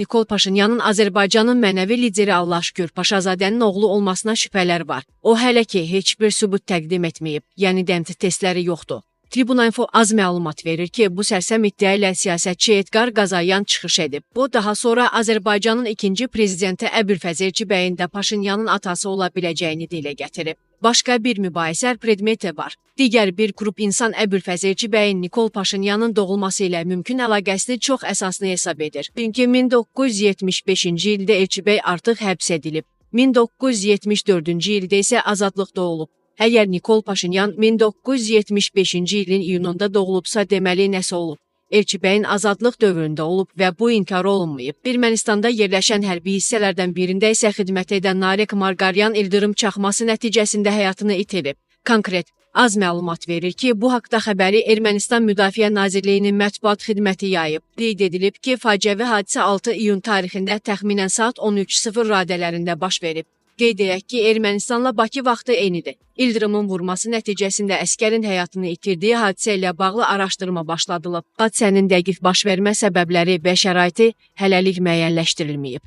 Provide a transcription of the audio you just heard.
Nikol Paşinyanın Azərbaycanın mənəvi lideri Allahşükür Paşazadənin oğlu olmasına şübhələr var. O hələ ki heç bir sübut təqdim etməyib, yəni dəmti testləri yoxdur. Tribuna.info az məlumat verir ki, bu sərsəm iddia ilə siyasətçi Edgar Qazayan çıxış edib. Bu, daha sonra Azərbaycanın ikinci prezidenti Əbülfəz bəyin də Paşinyanın atası ola biləcəyini dilə gətirib. Başqa bir mübahisə predmeti var. Digər bir qrup insan Əbülfəz bəyin Nikol Paşinyanın doğulması ilə mümkün əlaqəsini çox əsaslı hesab edir. Çünki 1975-ci ildə Elçibəy artıq həbs edilib. 1974-cü ildə isə azadlıqda olub. Əgər Nikol Paşinyan 1975-ci ilin iyununda doğulubsa, deməli nəsə olub. Elçibəyin azadlıq dövründə olub və bu inkar olunmayıb. Ermənistanda yerləşən hərbi hissələrdən birində isə xidmət edən Narek Margaryan ildırım çaxması nəticəsində həyatını itirib. Konkret, az məlumat verir ki, bu haqda xəbəri Ermənistan Müdafiə Nazirliyinin mətbuat xidməti yayıb. Qeyd edilib ki, faciəvi hadisə 6 iyun tarixində təxminən saat 13:00 radələrində baş verib. Qeyd edək ki, Ermənistanla Bakı vaxtı eynidir. İldırımın vurması nəticəsində əskərin həyatını itirdiyi hadisə ilə bağlı araşdırma başladılıb. Hadisənin dəqiq baş vermə səbəbləri və şəraiti hələlik müəyyənləşdirilməyib.